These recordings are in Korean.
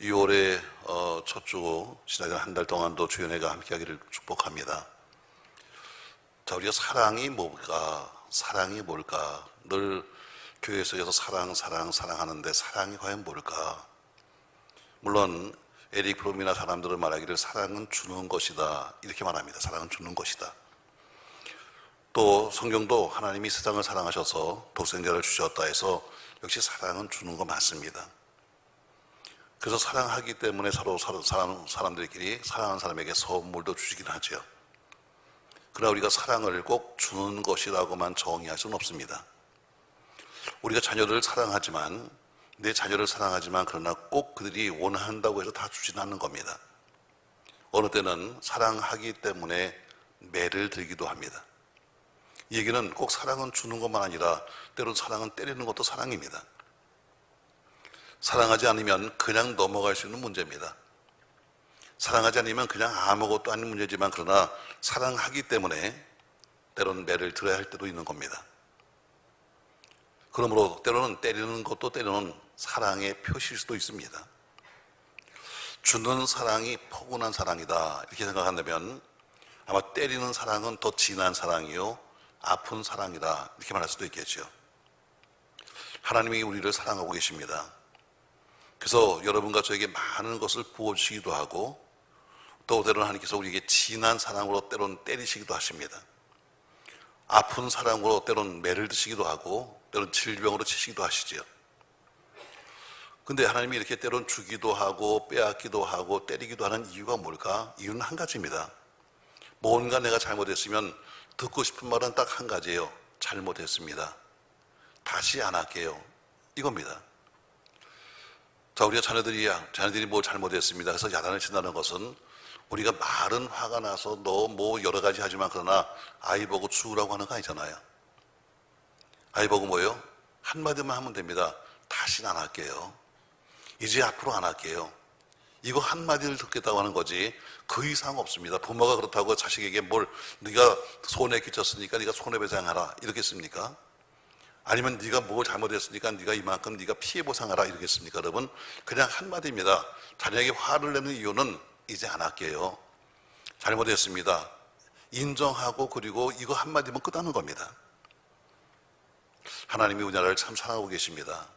6월의 첫 주 지나간 한 달 동안도 주연회가 함께하기를 축복합니다. 자, 우리가 사랑이 뭘까? 늘 교회 속에서 사랑하는데 사랑이 과연 뭘까? 물론 에릭 프롬이나 사람들은 말하기를 사랑은 주는 것이다 이렇게 말합니다. 사랑은 주는 것이다. 또 성경도 하나님이 세상을 사랑하셔서 독생자를 주셨다 해서 역시 사랑은 주는 거 맞습니다. 그래서 사랑하기 때문에 서로 사람들끼리 사랑하는 사람에게 선물도 주시긴 하죠. 그러나 우리가 사랑을 꼭 주는 것이라고만 정의할 수는 없습니다. 우리가 자녀들을 사랑하지만 내 자녀를 사랑하지만 그러나 꼭 그들이 원한다고 해서 다 주지는 않는 겁니다. 어느 때는 사랑하기 때문에 매를 들기도 합니다. 이 얘기는 꼭 사랑은 주는 것만 아니라 때로는 사랑은 때리는 것도 사랑입니다. 사랑하지 않으면 그냥 넘어갈 수 있는 문제입니다. 사랑하지 않으면 그냥 아무것도 아닌 문제지만 그러나 사랑하기 때문에 때로는 매를 들어야 할 때도 있는 겁니다. 그러므로 때로는 때리는 것도 때로는 사랑의 표시일 수도 있습니다. 주는 사랑이 포근한 사랑이다 이렇게 생각한다면 아마 때리는 사랑은 더 진한 사랑이요 아픈 사랑이다 이렇게 말할 수도 있겠죠. 하나님이 우리를 사랑하고 계십니다. 그래서 여러분과 저에게 많은 것을 부어주시기도 하고 또 때로는 하나님께서 우리에게 진한 사랑으로 때로는 때리시기도 하십니다. 아픈 사랑으로 때로는 매를 드시기도 하고 때로는 질병으로 치시기도 하시지요. 근데 하나님이 이렇게 때로는 주기도 하고 빼앗기도 하고 때리기도 하는 이유가 뭘까? 이유는 한 가지입니다. 뭔가 내가 잘못했으면 듣고 싶은 말은 딱 한 가지예요. 잘못했습니다. 다시 안 할게요. 이겁니다. 자, 우리가 자녀들이 뭐 잘못했습니다. 그래서 야단을 친다는 것은 우리가 말은 화가 나서 너 뭐 여러 가지 하지만 그러나 아이 보고 죽으라고 하는 거 아니잖아요. 아이 보고 뭐예요? 한마디만 하면 됩니다. 다시는 안 할게요. 이제 앞으로 안 할게요. 이거 한마디를 듣겠다고 하는 거지 그 이상 없습니다. 부모가 그렇다고 자식에게 뭘 네가 손해 끼쳤으니까 네가 손해배상하라 이러겠습니까? 아니면 네가 뭘 잘못했으니까 네가 이만큼 네가 피해보상하라 이러겠습니까? 여러분 그냥 한마디입니다. 자녀에게 화를 내는 이유는 이제 안 할게요. 잘못했습니다. 인정하고 그리고 이거 한마디면 끝나는 겁니다. 하나님이 우리나라를 참 사랑하고 계십니다.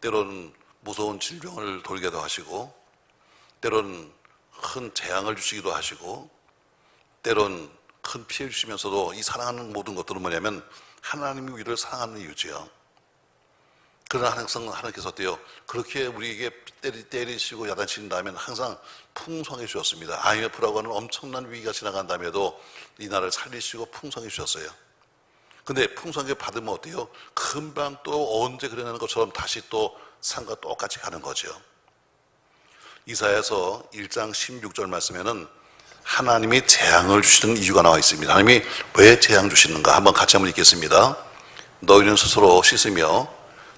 때로는 무서운 질병을 돌게도 하시고 때로는 큰 재앙을 주시기도 하시고 때로는 큰 피해 주시면서도 이 사랑하는 모든 것들은 뭐냐면 하나님이 우리를 사랑하는 이유지요. 그러나 항상 하나님께서 어때요? 그렇게 우리에게 때리시고 야단치는 다음에는 항상 풍성해 주셨습니다. IMF라고 하는 엄청난 위기가 지나간 다음에도 이 나라를 살리시고 풍성해 주셨어요. 근데 풍성하게 받으면 어때요? 금방 또 언제 그러는 것처럼 다시 또 산과 똑같이 가는 거죠. 이사야서 1장 16절 말씀에는 하나님이 재앙을 주시는 이유가 나와 있습니다. 하나님이 왜 재앙 주시는가? 한번 같이 한번 읽겠습니다. 너희는 스스로 씻으며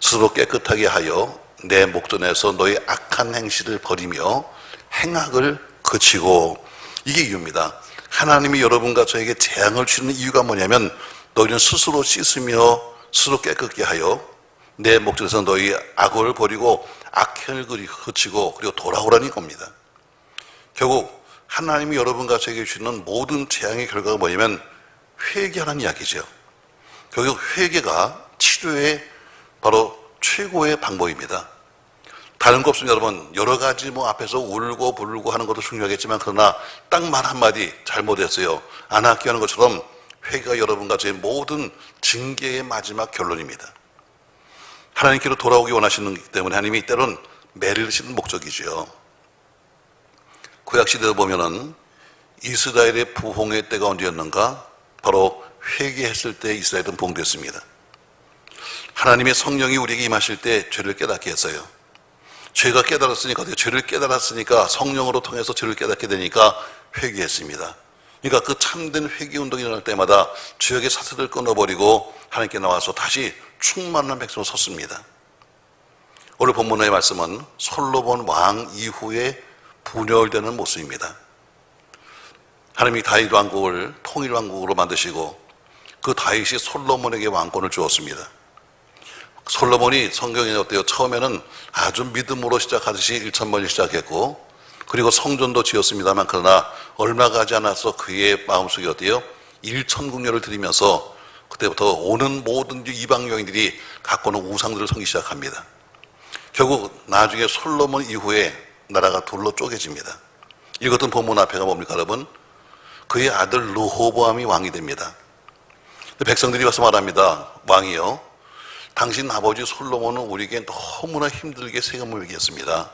스스로 깨끗하게 하여 내 목전에서 너희 악한 행실을 버리며 행악을 그치고 이게 이유입니다. 하나님이 여러분과 저에게 재앙을 주시는 이유가 뭐냐면 너희는 스스로 씻으며 스스로 깨끗게 하여 내 목전에서 너희 악을 버리고 악행을 그치고 그리고 돌아오라는 겁니다. 결국 하나님이 여러분과 저에게 주시는 모든 재앙의 결과가 뭐냐면 회개하는 이야기죠. 결국 회개가 치료의 바로 최고의 방법입니다. 다른 거 없습니다. 여러분 여러 가지 앞에서 울고 불고 하는 것도 중요하겠지만 그러나 딱 말 한마디 잘못했어요 안 할게 하는 것처럼 회개가 여러분과 저의 모든 징계의 마지막 결론입니다. 하나님께로 돌아오기 원하시는 것 때문에 하나님이 때로는 매를 드시는 목적이죠. 구약시대에 보면은 이스라엘의 부흥의 때가 언제였는가? 바로 회개했을 때 이스라엘은 부흥됐습니다. 하나님의 성령이 우리에게 임하실 때 죄를 깨닫게 했어요. 죄가 깨달았으니까 죄를 깨달았으니까 성령으로 통해서 죄를 깨닫게 되니까 회개했습니다. 그러니까 그 참된 회개 운동이 일어날 때마다 죄악의 사슬을 끊어버리고 하나님께 나와서 다시 충만한 백성으로 섰습니다. 오늘 본문의 말씀은 솔로몬 왕 이후에 분열되는 모습입니다. 하나님이 다윗 왕국을 통일 왕국으로 만드시고 그 다윗이 솔로몬에게 왕권을 주었습니다. 솔로몬이 성경에 어때요? 처음에는 아주 믿음으로 시작하듯이 1,000번을 시작했고, 그리고 성전도 지었습니다만, 그러나 얼마 가지 않아서 그의 마음속에 어때요? 1,000궁녀를 드리면서 그때부터 오는 모든 이방 여인들이 갖고 오는 우상들을 섬기기 시작합니다. 결국 나중에 솔로몬 이후에 나라가 둘로 쪼개집니다. 읽었던 본문 앞에가 뭡니까, 여러분? 그의 아들 르호보암이 왕이 됩니다. 백성들이 와서 말합니다. 왕이요, 당신 아버지 솔로몬은 우리에게 너무나 힘들게 세금을 매겼습니다.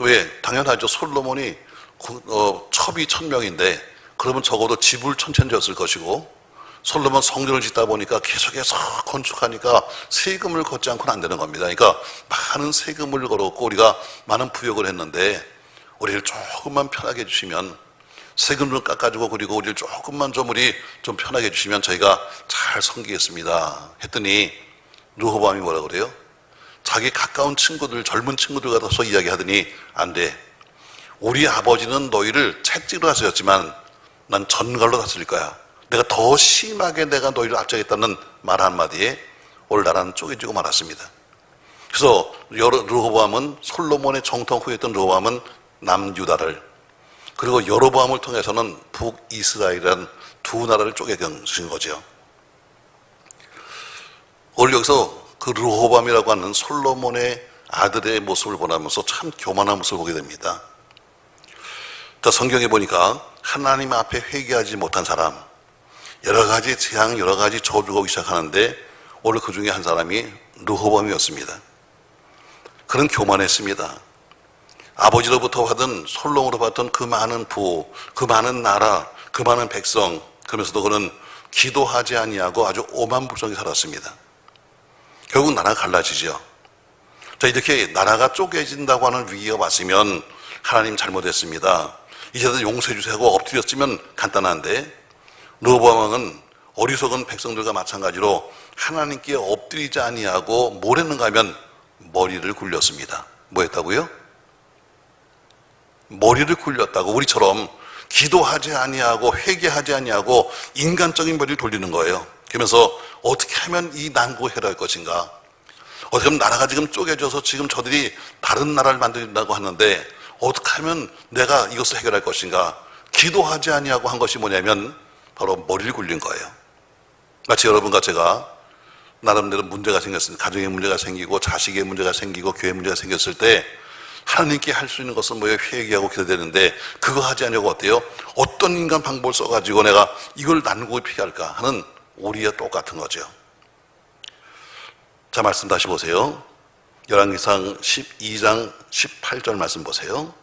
왜? 당연하죠. 솔로몬이 첩이 1,000명인데 그러면 적어도 집을 1,000채는 졌을 것이고, 솔로몬 성전을 짓다 보니까 계속해서 건축하니까 세금을 걷지 않고는 안 되는 겁니다. 그러니까 많은 세금을 걸었고 우리가 많은 부역을 했는데 우리를 조금만 편하게 해주시면, 세금 좀 깎아주고 그리고 우리를 조금만 우리 좀 편하게 해주시면 저희가 잘 섬기겠습니다 했더니 르호보암이 뭐라 그래요? 자기 가까운 친구들, 젊은 친구들 가서 이야기하더니 안 돼. 우리 아버지는 너희를 채찍으로 다스렸지만 난 전갈로 다스릴 거야. 내가 더 심하게 내가 너희를 압제하겠다는 말 한마디에 오늘 나라는 쪼개지고 말았습니다. 그래서 르호보암은, 솔로몬의 정통 후에 있던 르호보암은 남유다를, 그리고 여로보암을 통해서는 북이스라엘이라는 두 나라를 쪼개준 거죠. 오늘 여기서 그 르호보암이라고 하는 솔로몬의 아들의 모습을 보면서 참 교만한 모습을 보게 됩니다. 자, 성경에 보니까 하나님 앞에 회개하지 못한 사람, 여러 가지 재앙, 여러 가지 저주가 오기 시작하는데 오늘 그 중에 한 사람이 르호보암이었습니다. 그는 교만했습니다. 아버지로부터 받은, 솔로몬으로 받던 그 많은 부, 그 많은 나라, 그 많은 백성, 그러면서도 그는 기도하지 아니하고 아주 오만불성이 살았습니다. 결국 나라가 갈라지죠. 자, 이렇게 나라가 쪼개진다고 하는 위기가 왔으면 하나님 잘못했습니다, 이제는 용서해 주세요 하고 엎드렸으면 간단한데, 르호보암 왕은 어리석은 백성들과 마찬가지로 하나님께 엎드리지 아니하고 뭘 했는가 하면 머리를 굴렸습니다. 뭐 했다고요? 머리를 굴렸다고. 우리처럼 기도하지 아니하고 회개하지 아니하고 인간적인 머리를 돌리는 거예요. 그러면서 어떻게 하면 이 난국을 해결할 것인가, 어떻게 하면 나라가 지금 쪼개져서 지금 저들이 다른 나라를 만든다고 하는데 어떻게 하면 내가 이것을 해결할 것인가, 기도하지 아니하고 한 것이 뭐냐면 바로 머리를 굴린 거예요. 마치 여러분과 제가 나름대로 문제가 생겼습니다. 가정에 문제가 생기고 자식의 문제가 생기고 교회 문제가 생겼을 때 하나님께 할 수 있는 것은 뭐예요? 회개하고 기도되는데 그거 하지 않냐고 어때요? 어떤 인간 방법을 써가지고 내가 이걸 난국을 피할까 하는 우리와 똑같은 거죠. 자, 말씀 다시 보세요. 열왕기상 12장 18절 말씀 보세요.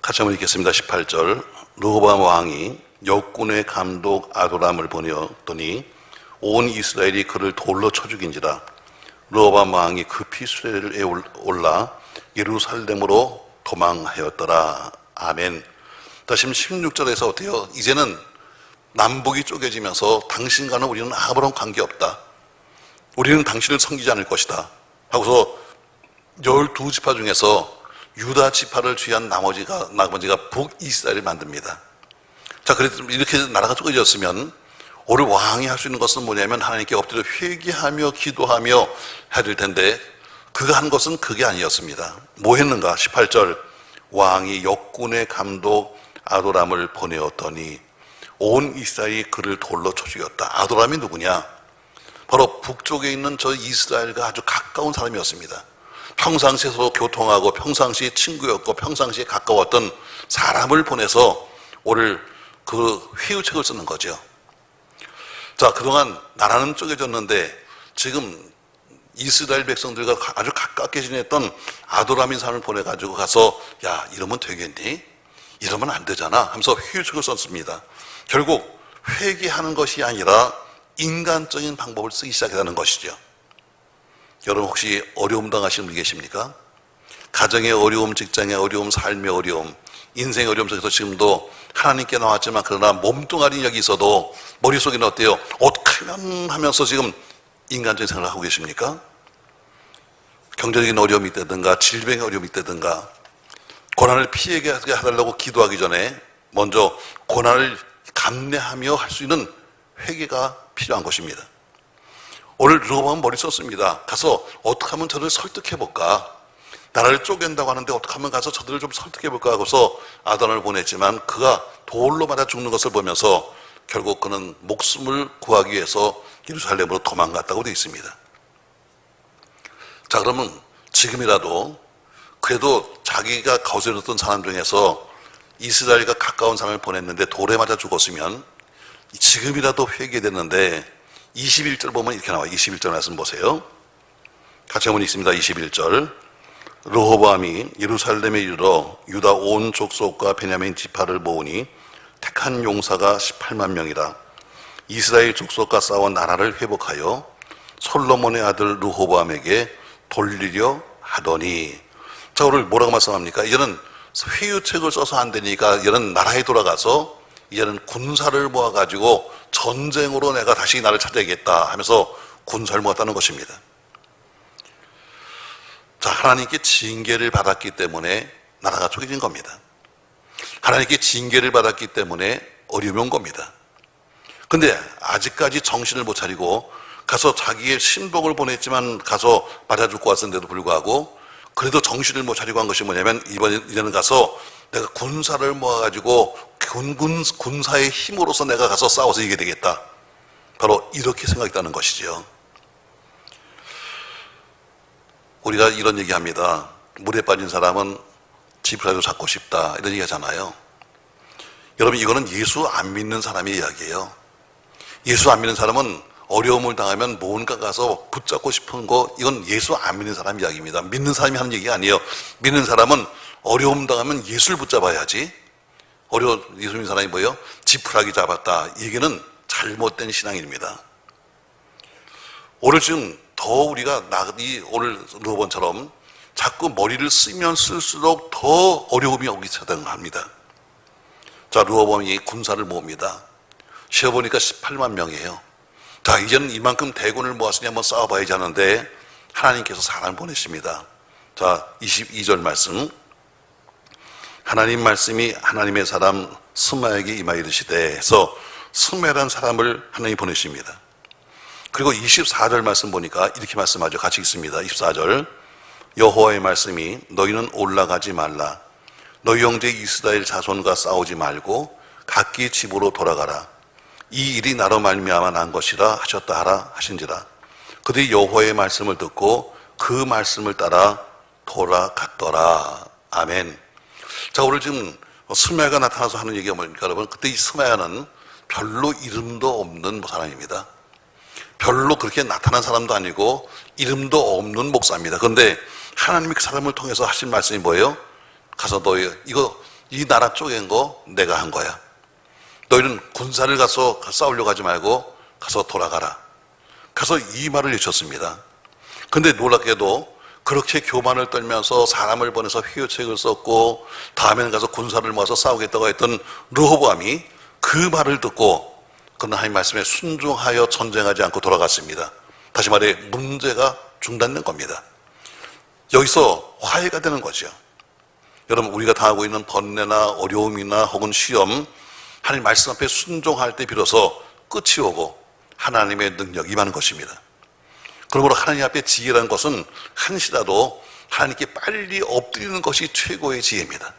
같이 한번 읽겠습니다. 18절. 르호보암 왕이 역군의 감독 아도람을 보내었더니 온 이스라엘이 그를 돌로 쳐 죽인지라. 르호보암 왕이 급히 수레를 올라 예루살렘으로 도망하였더라. 아멘. 다시 16절에서 어때요? 이제는 남북이 쪼개지면서 당신과는 우리는 아무런 관계없다, 우리는 당신을 섬기지 않을 것이다 하고서 12지파 중에서 유다 지파를 취한 나머지가 북이스라엘을 만듭니다. 자, 그래서 이렇게 나라가 쪼개졌으면 오늘 왕이 할 수 있는 것은 뭐냐면 하나님께 엎드려 회개하며 기도하며 해야 될 텐데 그가 한 것은 그게 아니었습니다. 뭐 했는가? 18절. 왕이 역군의 감독 아도람을 보내었더니 온 이스라엘이 그를 돌로 쳐 죽였다. 아도람이 누구냐? 바로 북쪽에 있는 저 이스라엘과 아주 가까운 사람이었습니다. 평상시에 서로 교통하고 평상시에 친구였고 평상시에 가까웠던 사람을 보내서 오늘 그 회유책을 쓰는 거죠. 자, 그동안 나라는 쪼개졌는데 지금 이스라엘 백성들과 아주 가깝게 지냈던 아도람인 사람을 보내가지고 가서 야, 이러면 되겠니? 이러면 안 되잖아 하면서 회유책을 썼습니다. 결국 회개하는 것이 아니라 인간적인 방법을 쓰기 시작하는 것이죠. 여러분 혹시 어려움 당하시는 분 계십니까? 가정의 어려움, 직장의 어려움, 삶의 어려움, 인생의 어려움 속에서 지금도 하나님께 나왔지만 그러나 몸뚱아리 여기 있어도 머릿속에는 어때요? 어떻게 하면 하면서 지금 인간적인 생각을 하고 계십니까? 경제적인 어려움이 있다든가 질병의 어려움이 있다든가 고난을 피하게 해달라고 기도하기 전에 먼저 고난을 감내하며 할 수 있는 회개가 필요한 것입니다. 오늘 르호보암은 머리 썼습니다. 가서 어떻게 하면 저를 설득해볼까? 나라를 쪼갠다고 하는데 어떻게 하면 가서 저들을 좀 설득해볼까 하고서 아도나를 보냈지만 그가 돌로 맞아 죽는 것을 보면서 결국 그는 목숨을 구하기 위해서 예루살렘으로 도망갔다고 되어 있습니다. 자, 그러면 지금이라도 그래도 자기가 거스렸던 사람 중에서 이스라엘과 가까운 사람을 보냈는데 돌에 맞아 죽었으면 지금이라도 회개됐는데 21절 보면 이렇게 나와요. 21절 말씀 보세요. 같이 한번 읽습니다. 21절. 르호보암이 예루살렘에 이르러 유다 온 족속과 베냐민 지파를 모으니 택한 용사가 18만 명이라. 이스라엘 족속과 싸워 나라를 회복하여 솔로몬의 아들 르호보암에게 돌리려 하더니. 자, 오늘 뭐라고 말씀합니까? 이제는 회유책을 써서 안 되니까 이제는 나라에 돌아가서 이제는 군사를 모아가지고 전쟁으로 내가 다시 나를 찾아야겠다 하면서 군사를 모았다는 것입니다. 자, 하나님께 징계를 받았기 때문에 나라가 쪼개진 겁니다. 하나님께 징계를 받았기 때문에 어려움이 온 겁니다. 근데 아직까지 정신을 못 차리고 가서 자기의 신복을 보냈지만 가서 맞아 죽고 왔는데도 불구하고 그래도 정신을 못 차리고 한 것이 뭐냐면 이제는 가서 내가 군사를 모아가지고 군사의 힘으로서 내가 가서 싸워서 이기게 되겠다. 바로 이렇게 생각했다는 것이죠. 우리가 이런 얘기합니다. 물에 빠진 사람은 지푸라기로 잡고 싶다 이런 얘기 하잖아요. 여러분, 이거는 예수 안 믿는 사람의 이야기예요. 예수 안 믿는 사람은 어려움을 당하면 뭔가 가서 붙잡고 싶은 거, 이건 예수 안 믿는 사람 이야기입니다. 믿는 사람이 하는 얘기가 아니에요. 믿는 사람은 어려움 당하면 예수를 붙잡아야지. 예수 믿는 사람이 뭐예요? 지푸라기 잡았다. 이 얘기는 잘못된 신앙입니다. 오늘 지금 더 우리가 오늘 르호보암처럼 자꾸 머리를 쓰면 쓸수록 더 어려움이 오기 시작합니다. 자, 르호보암이 군사를 모읍니다. 쉬어보니까 18만 명이에요. 자, 이제는 이만큼 대군을 모았으니 한번 싸워봐야지 하는데 하나님께서 사람을 보내십니다. 자, 22절 말씀. 하나님 말씀이 하나님의 사람 스마에게 임하 이르시되 해서 스마라는 사람을 하나님이 보내십니다. 그리고 24절 말씀 보니까 이렇게 말씀하죠. 같이 읽습니다. 24절. 여호와의 말씀이 너희는 올라가지 말라. 너희 형제 이스라엘 자손과 싸우지 말고 각기 집으로 돌아가라. 이 일이 나로 말미암아 난 것이라 하셨다 하라 하신지라. 그들이 여호와의 말씀을 듣고 그 말씀을 따라 돌아갔더라. 아멘. 자, 오늘 지금 스마야가 나타나서 하는 얘기가 뭡니까, 여러분? 그때 이 스마야는 별로 이름도 없는 사람입니다. 별로 그렇게 나타난 사람도 아니고 이름도 없는 목사입니다. 그런데 하나님이 그 사람을 통해서 하신 말씀이 뭐예요? 가서 이 나라 쪼갠 거 내가 한 거야. 너희는 군사를 가서 싸우려고 하지 말고 가서 돌아가라. 가서 이 말을 외쳤습니다. 근데 놀랍게도 그렇게 교만을 떨면서 사람을 보내서 회유책을 썼고 다음에는 가서 군사를 모아서 싸우겠다고 했던 르호보암이 그 말을 듣고 그는 하나님 말씀에 순종하여 전쟁하지 않고 돌아갔습니다. 다시 말해 문제가 중단된 겁니다. 여기서 화해가 되는 거죠. 여러분, 우리가 당하고 있는 번뇌나 어려움이나 혹은 시험, 하나님 말씀 앞에 순종할 때 비로소 끝이 오고 하나님의 능력이 임하는 것입니다. 그러므로 하나님 앞에 지혜라는 것은 한시라도 하나님께 빨리 엎드리는 것이 최고의 지혜입니다.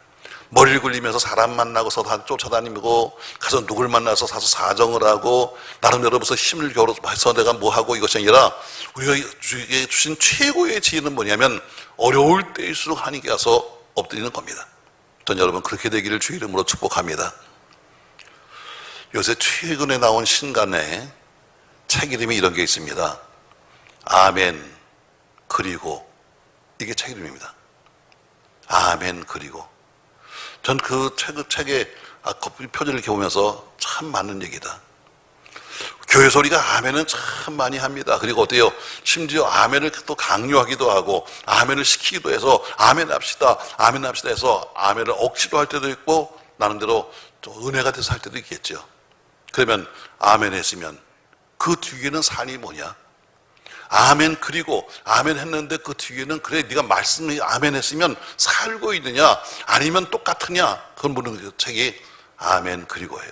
머리를 굴리면서 사람 만나고서 다 쫓아다니고 가서 누굴 만나서 사서 사정을 하고 나름대로 무슨 힘을 겨뤄서 내가 뭐하고 이것이 아니라 우리가 주신 최고의 지혜는 뭐냐면 어려울 때일수록 하나님께 가서 엎드리는 겁니다. 전 여러분 그렇게 되기를 주 이름으로 축복합니다. 요새 최근에 나온 신간에 책 이름이 이런 게 있습니다. 아멘 그리고, 이게 책 이름입니다. 아멘 그리고. 전 그 책의 표지를 이렇게 보면서 참 맞는 얘기다. 교회 소리가 아멘은 참 많이 합니다. 그리고 어때요? 심지어 아멘을 또 강요하기도 하고 아멘을 시키기도 해서 아멘 합시다 해서 아멘을 억지로 할 때도 있고 나름대로 좀 은혜가 돼서 할 때도 있겠죠. 그러면 아멘 했으면 그 뒤에는 산이 뭐냐? 아멘 그리고 아멘 했는데 그 뒤에는 그래 네가 말씀이 아멘 했으면 살고 있느냐 아니면 똑같으냐, 그건 묻는 책이 아멘 그리고예요.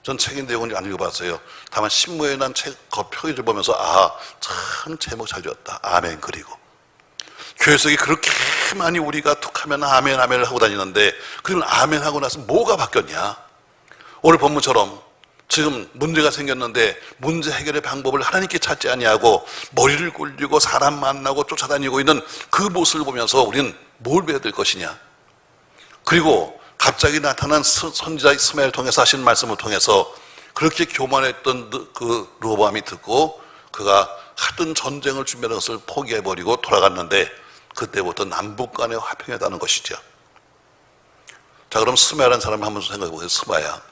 전 책의 내용을 안 읽어봤어요. 다만 신문에 난 책 표지를 보면서 참 제목 잘 지었다. 아멘. 그리고 교회 속에 그렇게 많이 우리가 툭하면 아멘 아멘을 하고 다니는데, 그러면 아멘 하고 나서 뭐가 바뀌었냐? 오늘 본문처럼 지금 문제가 생겼는데 문제 해결의 방법을 하나님께 찾지 아니하고 머리를 굴리고 사람 만나고 쫓아다니고 있는 그 모습을 보면서 우리는 뭘 배워야 될 것이냐? 그리고 갑자기 나타난 선지자 스마엘을 통해서 하신 말씀을 통해서 그렇게 교만했던 그 르호보암이 듣고 그가 하던 전쟁을 준비하는 것을 포기해버리고 돌아갔는데, 그때부터 남북 간의 화평이었다는 것이죠. 자, 그럼 스마야라는 사람을 한번 생각해 보세요. 스마야.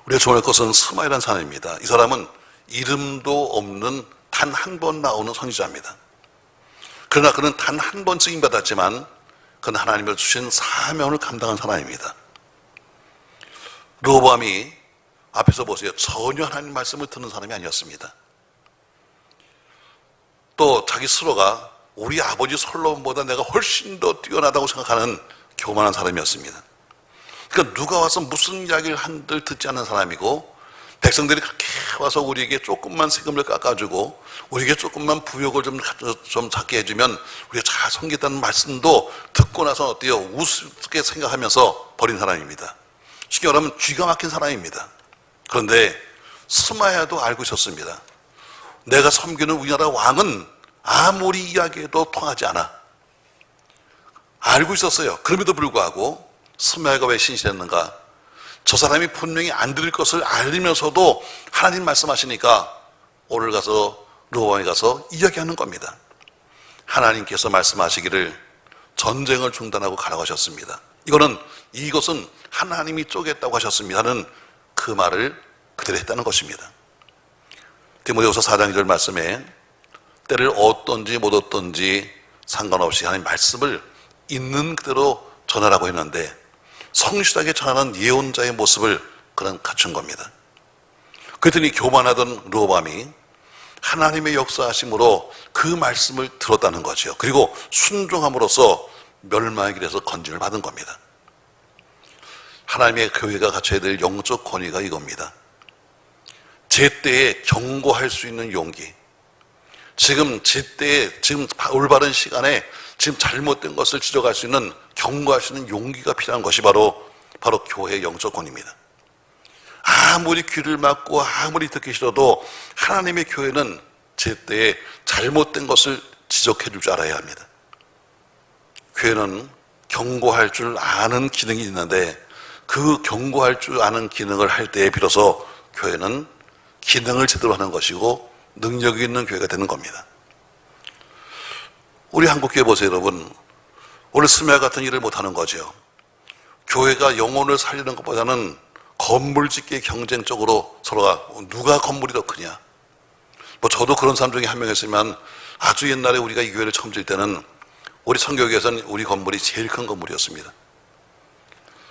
우리가 좋아할 것은 스마야라는 사람입니다. 이 사람은 이름도 없는 단 한 번 나오는 선지자입니다. 그러나 그는 단 한 번 쓰임 받았지만 그는 하나님을 주신 사명을 감당한 사람입니다. 르호보암이 앞에서 보세요. 전혀 하나님 말씀을 듣는 사람이 아니었습니다. 또 자기 스스로가 우리 아버지 솔로몬보다 내가 훨씬 더 뛰어나다고 생각하는 교만한 사람이었습니다. 그러니까 누가 와서 무슨 이야기를 한들 듣지 않는 사람이고, 백성들이 그렇게 와서 우리에게 조금만 세금을 깎아주고 우리에게 조금만 부역을 좀 작게 해주면 우리가 잘 섬기다는 말씀도 듣고 나서 어때요? 우습게 생각하면서 버린 사람입니다. 쉽게 말하면 쥐가 막힌 사람입니다. 그런데 스마야도 알고 있었습니다. 내가 섬기는 우리나라 왕은 아무리 이야기해도 통하지 않아. 알고 있었어요. 그럼에도 불구하고 스마야가 왜 신실했는가? 저 사람이 분명히 안 들을 것을 알면서도 하나님 말씀하시니까 오늘 가서 르호보암에 가서 이야기하는 겁니다. 하나님께서 말씀하시기를 전쟁을 중단하고 가라고 하셨습니다. 이것은 하나님이 쪼갰다고 하셨습니다는 그 말을 그대로 했다는 것입니다. 디모데후서 4장 2절 말씀에 때를 얻든지 못 얻든지 상관없이 하나님 말씀을 있는 그대로 전하라고 했는데, 성실하게 전하는 예언자의 모습을 그는 갖춘 겁니다. 그랬더니 교만하던 르호보암이 하나님의 역사하심으로 그 말씀을 들었다는 거죠. 그리고 순종함으로써 멸망의 길에서 건짐을 받은 겁니다. 하나님의 교회가 갖춰야 될 영적 권위가 이겁니다. 제때에 경고할 수 있는 용기, 제때에 올바른 시간에 지금 잘못된 것을 지적할 수 있는, 경고할 수 있는 용기가 필요한 것이 바로 교회의 영적 권위입니다. 아무리 귀를 막고 아무리 듣기 싫어도 하나님의 교회는 제때에 잘못된 것을 지적해 줄 줄 알아야 합니다. 교회는 경고할 줄 아는 기능이 있는데, 그 경고할 줄 아는 기능을 할 때에 비로소 교회는 기능을 제대로 하는 것이고 능력이 있는 교회가 되는 겁니다. 우리 한국교회 보세요, 여러분. 오늘 스마야 같은 일을 못하는 거죠. 교회가 영혼을 살리는 것보다는 건물 짓기 경쟁적으로 서로가 누가 건물이 더 크냐. 저도 그런 사람 중에 한 명이었지만, 아주 옛날에 우리가 이 교회를 처음 질 때는 우리 성교교에서는 우리 건물이 제일 큰 건물이었습니다.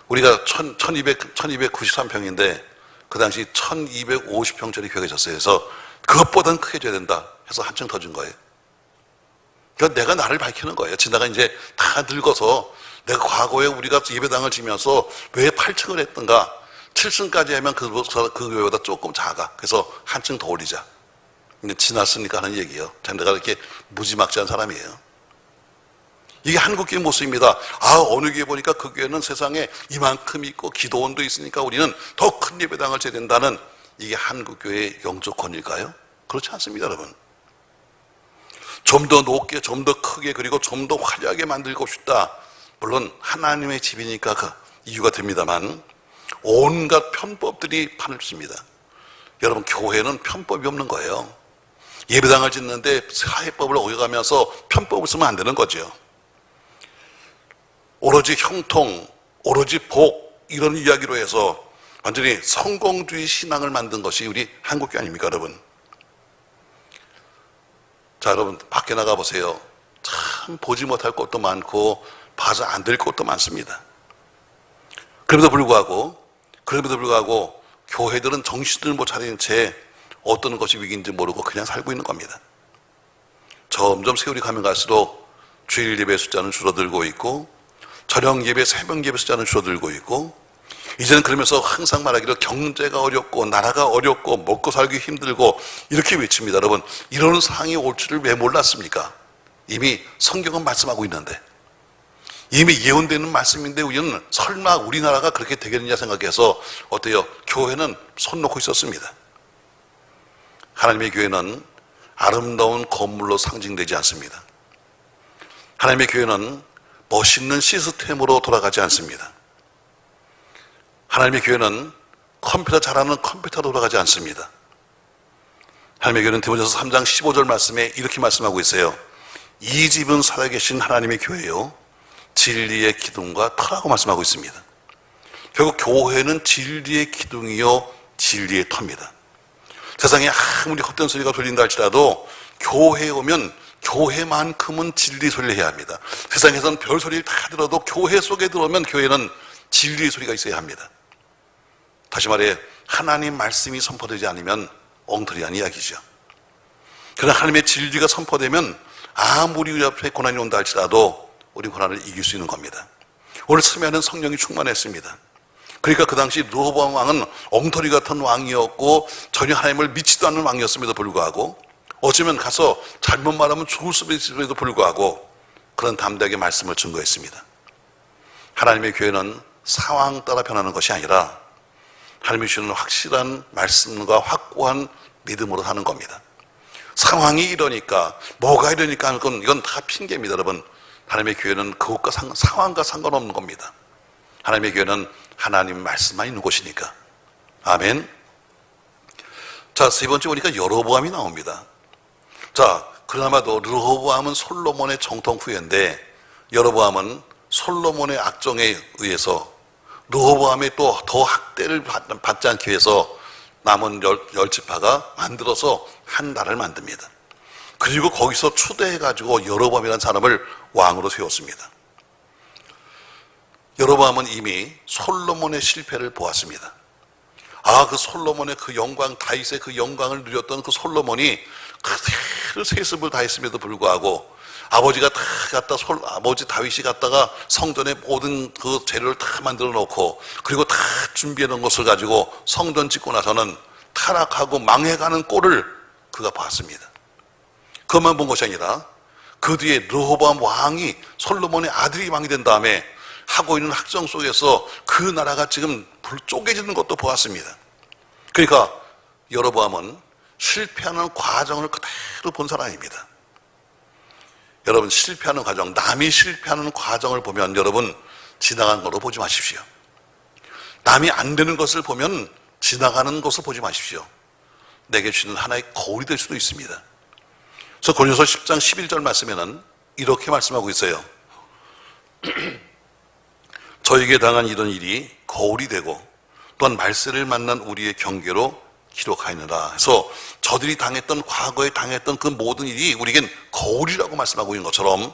우리가 1293평인데 그 당시 1250평짜리 교회가 있었어요. 그래서 그것보다는 크게 줘야 된다 해서 한층 더 준 거예요. 그러니까 내가 나를 밝히는 거예요. 지나가 이제 다 늙어서 내가 과거에 우리가 예배당을 지면서 왜 8층을 했던가, 7층까지 하면 그 교회보다 조금 작아. 그래서 한층 더 올리자. 지났으니까 하는 얘기예요. 내가 이렇게 무지막지한 사람이에요. 이게 한국교회 모습입니다. 어느 교회 보니까 그 교회는 세상에 이만큼 있고 기도원도 있으니까 우리는 더 큰 예배당을 지어야 된다는, 이게 한국교회의 영적 권위일까요? 그렇지 않습니다, 여러분. 좀 더 높게, 좀 더 크게, 그리고 좀 더 화려하게 만들고 싶다. 물론 하나님의 집이니까 그 이유가 됩니다만, 온갖 편법들이 판을 칩니다. 여러분, 교회는 편법이 없는 거예요. 예배당을 짓는데 사회법을 어겨가면서 편법을 쓰면 안 되는 거죠. 오로지 형통, 오로지 복, 이런 이야기로 해서 완전히 성공주의 신앙을 만든 것이 우리 한국교회 아닙니까, 여러분? 자, 여러분, 밖에 나가보세요. 참 보지 못할 것도 많고 봐서 안 될 것도 많습니다. 그럼에도 불구하고 교회들은 정신을 못 차린 채 어떤 것이 위기인지 모르고 그냥 살고 있는 겁니다. 점점 세월이 가면 갈수록 주일 예배 숫자는 줄어들고 있고, 저녁 예배, 새벽 예배 숫자는 줄어들고 있고, 이제는 그러면서 항상 말하기를 경제가 어렵고 나라가 어렵고 먹고 살기 힘들고 이렇게 외칩니다. 여러분, 이런 상황이 올 줄을 왜 몰랐습니까? 이미 성경은 말씀하고 있는데, 이미 예언되는 말씀인데 우리는 설마 우리나라가 그렇게 되겠느냐 생각해서 어때요? 교회는 손 놓고 있었습니다. 하나님의 교회는 아름다운 건물로 상징되지 않습니다. 하나님의 교회는 멋있는 시스템으로 돌아가지 않습니다. 하나님의 교회는 컴퓨터 잘하는 컴퓨터로 돌아가지 않습니다. 하나님의 교회는 디모데전서 3장 15절 말씀에 이렇게 말씀하고 있어요. 이 집은 살아계신 하나님의 교회요 진리의 기둥과 터라고 말씀하고 있습니다. 결국 교회는 진리의 기둥이요 진리의 터입니다. 세상에 아무리 헛된 소리가 들린다 할지라도 교회에 오면 교회만큼은 진리 소리를 해야 합니다. 세상에서는 별 소리를 다 들어도 교회 속에 들어오면 교회는 진리의 소리가 있어야 합니다. 다시 말해 하나님 말씀이 선포되지 않으면 엉터리한 이야기죠. 그러나 하나님의 진리가 선포되면 아무리 우리 앞에 고난이 온다 할지라도 우리 고난을 이길 수 있는 겁니다. 오늘 참여하는 성령이 충만했습니다. 그러니까 그 당시 르호보암 왕은 엉터리 같은 왕이었고 전혀 하나님을 믿지도 않는 왕이었음에도 불구하고 어쩌면 가서 잘못 말하면 죽을 수도 있음에도 불구하고 그런 담대하게 말씀을 증거했습니다. 하나님의 교회는 상황 따라 변하는 것이 아니라 하나님이 주시는 확실한 말씀과 확고한 믿음으로 사는 겁니다. 상황이 이러니까 뭐가 이러니까 하는 건 이건 다 핑계입니다. 여러분, 하나님의 교회는 그것과 상황과 상관없는 겁니다. 하나님의 교회는 하나님 말씀만 있는 곳이니까. 아멘. 자, 세 번째 보니까 여로보암이 나옵니다. 자, 그나마도 르호보암은 솔로몬의 정통 후예인데 여로보암은 솔로몬의 악정에 의해서 르호보암이 또 더 학대를 받지 않기 위해서 남은 열 지파가 만들어서 한 나라를 만듭니다. 그리고 거기서 추대해가지고 여로보암이라는 사람을 왕으로 세웠습니다. 여로보암은 이미 솔로몬의 실패를 보았습니다. 아, 그 솔로몬의 그 영광, 다윗의 그 영광을 누렸던 그 솔로몬이 그대로 세습을 다했음에도 불구하고 아버지가 다 갖다 아버지 다윗이 갖다가 성전에 모든 그 재료를 다 만들어 놓고 그리고 다 준비해 놓은 것을 가지고 성전 짓고 나서는 타락하고 망해가는 꼴을 그가 봤습니다. 그것만 본 것이 아니라 그 뒤에 르호보암 왕이 솔로몬의 아들이 왕이 된 다음에 하고 있는 학정 속에서 그 나라가 지금 쪼개지는 것도 보았습니다. 그러니까 여로보암은 실패하는 과정을 그대로 본 사람입니다. 여러분, 실패하는 과정, 남이 실패하는 과정을 보면 여러분 지나간 거로 보지 마십시오. 남이 안 되는 것을 보면 지나가는 것을 보지 마십시오. 내게 주는 하나의 거울이 될 수도 있습니다. 그래서 고린도서 10장 11절 말씀에는 이렇게 말씀하고 있어요. 저에게 당한 이런 일이 거울이 되고 또한 말세를 만난 우리의 경계로 기록하였느라. 그래서 저들이 당했던 과거에 당했던 그 모든 일이 우리에겐 거울이라고 말씀하고 있는 것처럼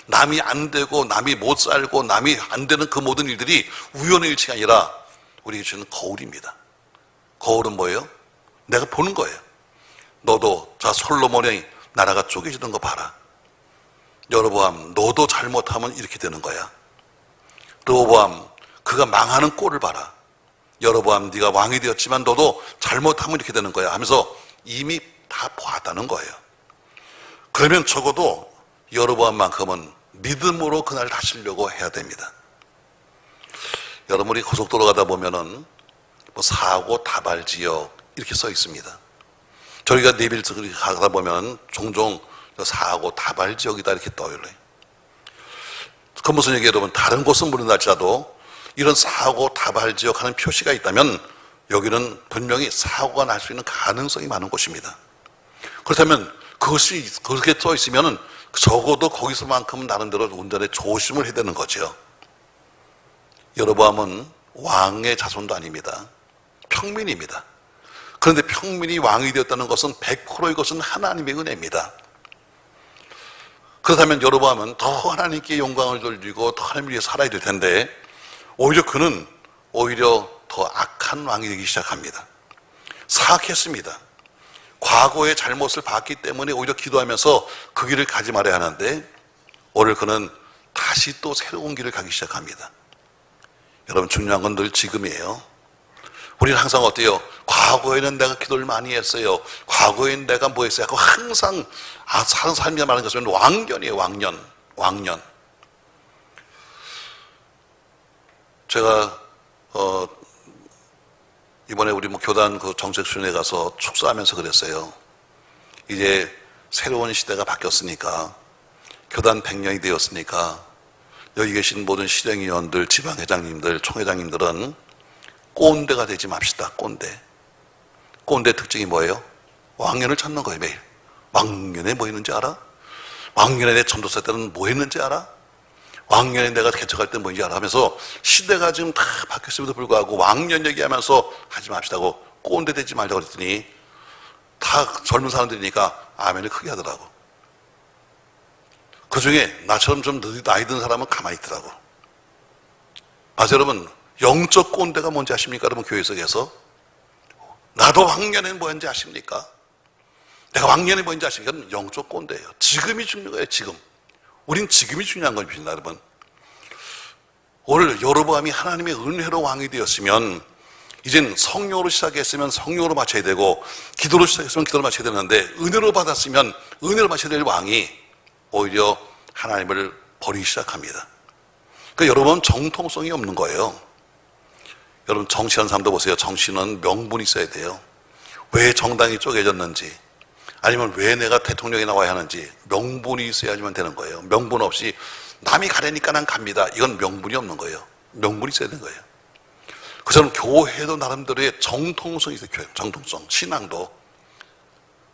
남이 안 되고 남이 못 살고 남이 안 되는 그 모든 일들이 우연의 일치가 아니라 우리에게 주는 거울입니다. 거울은 뭐예요? 내가 보는 거예요. 너도 자 솔로몬의 나라가 쪼개지는 거 봐라. 여로보암 너도 잘못하면 이렇게 되는 거야. 르호보암 그가 망하는 꼴을 봐라. 여로보암 네가 왕이 되었지만 너도 잘못하면 이렇게 되는 거야 하면서 이미 다 보았다는 거예요. 그러면 적어도 여로보암만큼은 믿음으로 그날 다시려고 해야 됩니다. 여러분이 고속도로 가다 보면은 뭐 사고 다발 지역 이렇게 써 있습니다. 저희가 내빌 가다 보면 종종 사고 다발 지역이다 이렇게 떠요. 그 무슨 얘기예요, 여러분? 다른 곳은 모른다할지라도 이런 사고 다발 지역 하는 표시가 있다면 여기는 분명히 사고가 날 수 있는 가능성이 많은 곳입니다. 그렇다면 그것이 그렇게 써 있으면 적어도 거기서만큼은 나름대로 운전에 조심을 해야 되는 거죠. 여로보암은 왕의 자손도 아닙니다. 평민입니다. 그런데 평민이 왕이 되었다는 것은 100% 이것은 하나님의 은혜입니다. 그렇다면 여로보암은 더 하나님께 영광을 돌리고 더 하나님을 위해 살아야 될 텐데 오히려 그는 오히려 더 악한 왕이 되기 시작합니다. 사악했습니다. 과거의 잘못을 봤기 때문에 오히려 기도하면서 그 길을 가지 말아야 하는데 오늘 그는 다시 또 새로운 길을 가기 시작합니다. 여러분 중요한 건 늘 지금이에요. 우리는 항상 어때요? 과거에는 내가 기도를 많이 했어요. 과거에는 내가 뭐 했어요? 하고 항상 사는 삶이 말하는 것은 왕년이에요. 왕년. 제가 이번에 우리 뭐 교단 그 정책수련회 가서 축사하면서 그랬어요. 이제 새로운 시대가 바뀌었으니까, 교단 100년이 되었으니까 여기 계신 모든 실행위원들, 지방회장님들, 총회장님들은 꼰대가 되지 맙시다. 꼰대 특징이 뭐예요? 왕년을 찾는 거예요. 매일. 왕년에 뭐 했는지 알아? 왕년에 내 전도사 때는 뭐 했는지 알아? 왕년에 내가 개척할 때 뭐인지 알아? 하면서 시대가 지금 다 바뀌었음에도 불구하고 왕년 얘기하면서 하지 맙시다고 꼰대 되지 말자고 그랬더니 다 젊은 사람들이니까 아멘을 크게 하더라고. 그 중에 나처럼 좀 나이 든 사람은 가만히 있더라고. 맞아요, 여러분. 영적 꼰대가 뭔지 아십니까? 여러분, 교회 속에서. 나도 왕년엔 뭐였는지 아십니까? 내가 왕년에 뭐였는지 아십니까? 영적 꼰대예요. 지금이 중요한 거예요, 지금. 우린 지금이 중요한 겁니다, 여러분. 오늘 여로보암이 하나님의 은혜로 왕이 되었으면, 이젠 성령으로 시작했으면 성령으로 마쳐야 되고, 기도로 시작했으면 기도로 마쳐야 되는데, 은혜로 받았으면 은혜로 마쳐야 될 왕이 오히려 하나님을 버리기 시작합니다. 그러니까 여러분, 정통성이 없는 거예요. 여러분, 정치하는 사람도 보세요. 정치는 명분이 있어야 돼요. 왜 정당이 쪼개졌는지, 아니면 왜 내가 대통령이 나와야 하는지 명분이 있어야지만 되는 거예요. 명분 없이 남이 가려니까 난 갑니다. 이건 명분이 없는 거예요. 명분이 있어야 되는 거예요. 그처럼 교회도 나름대로의 정통성이 있어요. 정통성, 신앙도.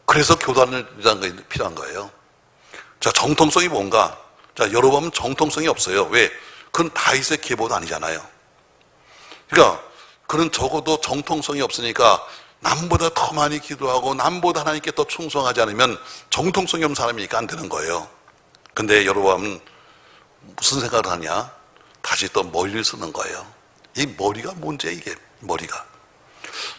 그래서 교단을 필요한 거예요. 자, 정통성이 뭔가? 자, 여러분 정통성이 없어요. 왜? 그건 다윗의 계보도 아니잖아요. 그러니까 그는 적어도 정통성이 없으니까 남보다 더 많이 기도하고 남보다 하나님께 더 충성하지 않으면 정통성이 없는 사람이니까 안 되는 거예요. 근데 여러분 무슨 생각을 하냐? 다시 또 머리를 쓰는 거예요. 이 머리가 문제야, 이게 머리가.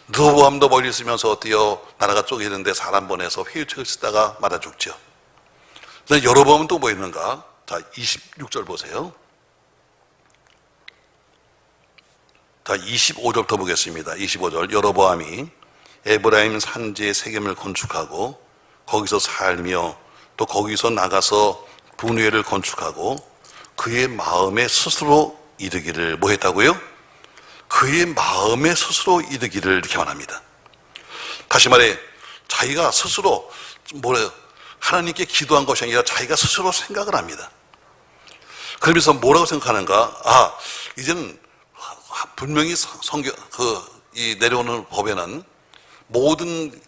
르호보암도 머리를 쓰면서 어때요? 나라가 쪼개는데 사람 보내서 회유책을 쓰다가 맞아 죽죠. 그래서 여로보암은 또 뭐 있는가? 자, 26절 보세요. 자, 25절부터 보겠습니다. 25절. 여로보암이 에브라임 산지에 세겜을 건축하고 거기서 살며 또 거기서 나가서 분회를 건축하고 그의 마음에 스스로 이르기를 뭐 했다고요? 그의 마음에 스스로 이르기를 이렇게 말합니다. 다시 말해 자기가 스스로 뭐래요? 하나님께 기도한 것이 아니라 자기가 스스로 생각을 합니다. 그러면서 뭐라고 생각하는가? 이제는 분명히 이 내려오는 법에는 모든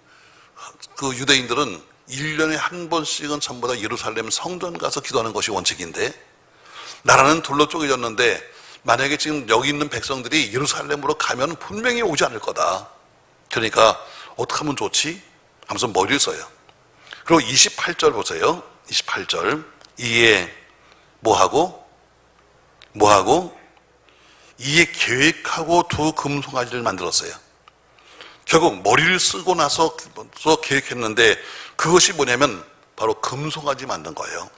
그 유대인들은 1년에 한 번씩은 전부 다 예루살렘 성전 가서 기도하는 것이 원칙인데, 나라는 둘로 쪼개졌는데 만약에 지금 여기 있는 백성들이 예루살렘으로 가면 분명히 오지 않을 거다. 그러니까 어떻게 하면 좋지? 하면서 머리를 써요. 그리고 28절 보세요. 28절. 이에 뭐하고? 이에 계획하고 두 금송아지를 만들었어요. 결국 머리를 쓰고 나서 계획했는데 그것이 뭐냐면 바로 금송아지 만든 거예요.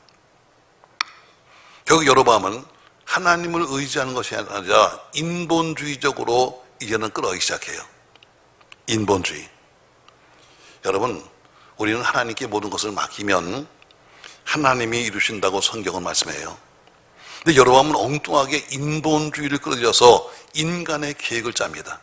결국 여로보암은 하나님을 의지하는 것이 아니라 인본주의적으로 이제는 끌어가기 시작해요. 인본주의. 여러분, 우리는 하나님께 모든 것을 맡기면 하나님이 이루신다고 성경은 말씀해요. 근데 여로보암은 엉뚱하게 인본주의를 끌어들여서 인간의 계획을 짭니다.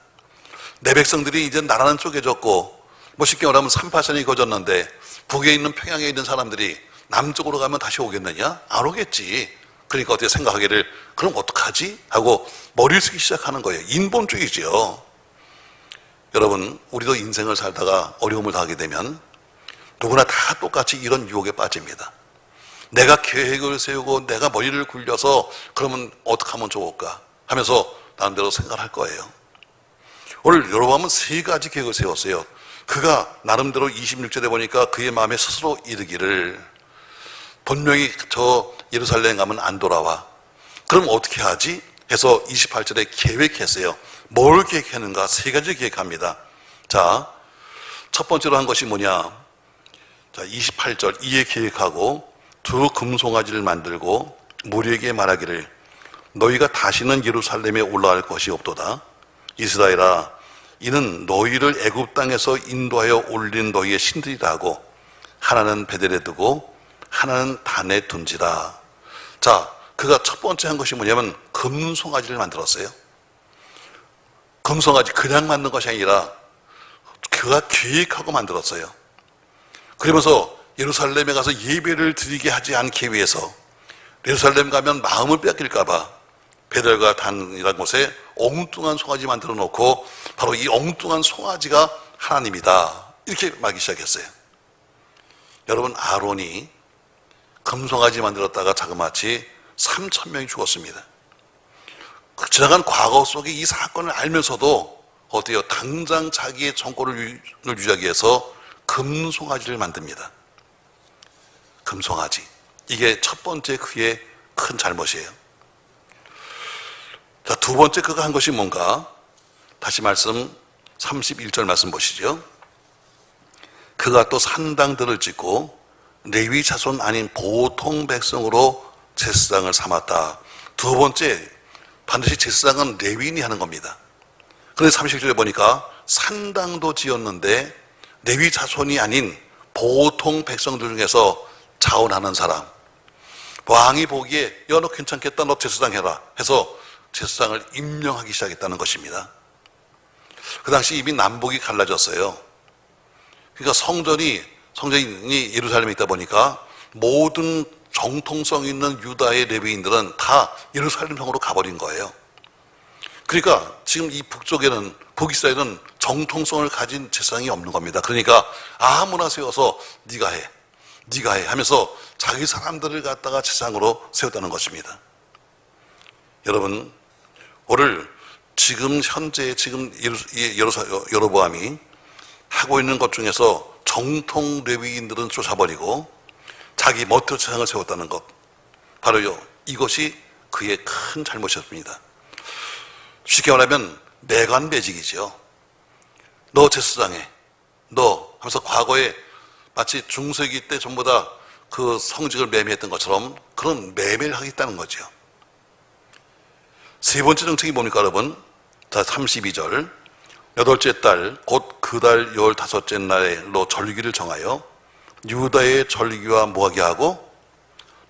내 백성들이 이제 나라는 쪼개졌고 뭐 쉽게 말하면 3파선이 거졌는데 북에 있는 평양에 있는 사람들이 남쪽으로 가면 다시 오겠느냐? 안 오겠지. 그러니까 어떻게 생각하기를 그럼 어떡하지? 하고 머리를 쓰기 시작하는 거예요. 인본주의죠. 여러분, 우리도 인생을 살다가 어려움을 당하게 되면 누구나 다 똑같이 이런 유혹에 빠집니다. 내가 계획을 세우고 내가 머리를 굴려서 그러면 어떻게 하면 좋을까 하면서 나름대로 생각을 할 거예요. 오늘 여로보암은 3가지 계획을 세웠어요. 그가 나름대로 26절에 보니까 그의 마음에 스스로 이르기를 분명히 저 예루살렘 가면 안 돌아와. 그럼 어떻게 하지? 해서 28절에 계획했어요. 뭘 계획했는가? 3가지 계획합니다. 자, 첫 번째로 한 것이 뭐냐? 자, 28절. 이에 계획하고 두 금송아지를 만들고 무리에게 말하기를 너희가 다시는 예루살렘에 올라갈 것이 없도다. 이스라엘아, 이는 너희를 애굽 땅에서 인도하여 올린 너희의 신들이라 하고 하나는 베델에 두고 하나는 단에 둔지라. 자, 그가 첫 번째 한 것이 뭐냐면 금송아지를 만들었어요. 금송아지 그냥 만든 것이 아니라 그가 계획하고 만들었어요. 그러면서 예루살렘에 가서 예배를 드리게 하지 않기 위해서 예루살렘 가면 마음을 뺏길까 봐 베델과 단이라는 곳에 엉뚱한 송아지 만들어 놓고 바로 이 엉뚱한 송아지가 하나님이다 이렇게 말하기 시작했어요. 여러분, 아론이 금송아지 만들었다가 자그마치 3,000명이 죽었습니다. 지나간 과거 속에 이 사건을 알면서도 어때요? 당장 자기의 정권을 유지하기 위해서 금송아지를 만듭니다. 금송아지. 이게 첫 번째 그의 큰 잘못이에요. 자, 두 번째 그가 한 것이 뭔가? 다시 말씀 31절 말씀 보시죠. 그가 또 산당들을 짓고 레위 자손 아닌 보통 백성으로 제사장을 삼았다. 두 번째, 반드시 제사장은 레위인이 하는 겁니다. 그런데 30절에 보니까 산당도 지었는데 레위 자손이 아닌 보통 백성들 중에서 자원하는 사람, 왕이 보기에 야, 너 괜찮겠다, 너 제사장 해라 해서 제사장을 임명하기 시작했다는 것입니다. 그 당시 이미 남북이 갈라졌어요. 그러니까 성전이 예루살렘에 있다 보니까 모든 정통성 있는 유다의 레위인들은 다 예루살렘 성으로 가버린 거예요. 그러니까 지금 이 북이스라엘은 정통성을 가진 제사장이 없는 겁니다. 그러니까 아무나 세워서 네가 해 하면서 자기 사람들을 갖다가 제사장으로 세웠다는 것입니다. 여러분, 오늘 현재 여로보암이 하고 있는 것 중에서 정통 레위인들은 쫓아버리고 자기 멋대로 제사장을 세웠다는 것, 바로요, 이것이 그의 큰 잘못이었습니다. 쉽게 말하면 매관매직이죠. 너 제사장해, 너 하면서 과거에 마치 중세기 때 전부 다 그 성직을 매매했던 것처럼 그런 매매를 하겠다는 거죠. 세 번째 정책이 뭡니까, 여러분? 자, 32절. 여덟째 달, 곧 그 달 15째 날로 절기를 정하여 유다의 절기와 무하게 하고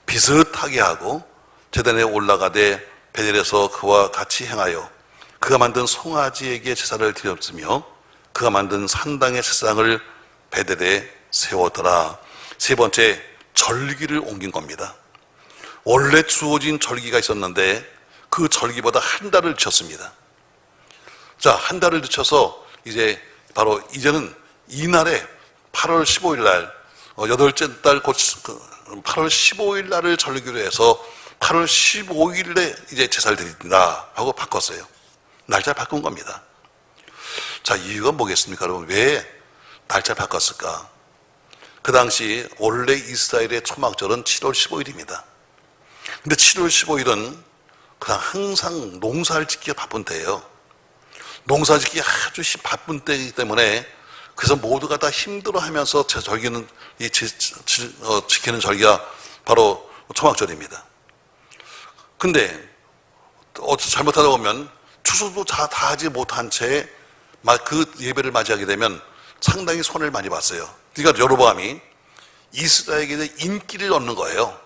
비슷하게 하고 제단에 올라가되 베델에서 그와 같이 행하여 그가 만든 송아지에게 제사를 드렸으며 그가 만든 산당의 제사장을 베델에 세웠더라. 세 번째, 절기를 옮긴 겁니다. 원래 주어진 절기가 있었는데 그 절기보다 한 달을 늦췄습니다. 자, 한 달을 늦춰서 이제는 이날에 8월 15일 날, 여덟째 달 곧 8월 15일 날을 절기로 해서 8월 15일에 이제 제사를 드린다 하고 바꿨어요. 날짜를 바꾼 겁니다. 자, 이유가 뭐겠습니까, 여러분? 왜 날짜를 바꿨을까? 그 당시 원래 이스라엘의 초막절은 7월 15일입니다. 근데 7월 15일은 그냥 항상 농사를 짓기가 바쁜 때예요. 농사 짓기 아주 바쁜 때이기 때문에 그래서 모두가 다 힘들어하면서 절기는 지키는 절기가 바로 초막절입니다. 근데 잘못하다 보면 추수도 다 하지 못한 채 그 예배를 맞이하게 되면 상당히 손해를 많이 봤어요. 그러니까 여로보암이 이스라엘에게 인기를 얻는 거예요.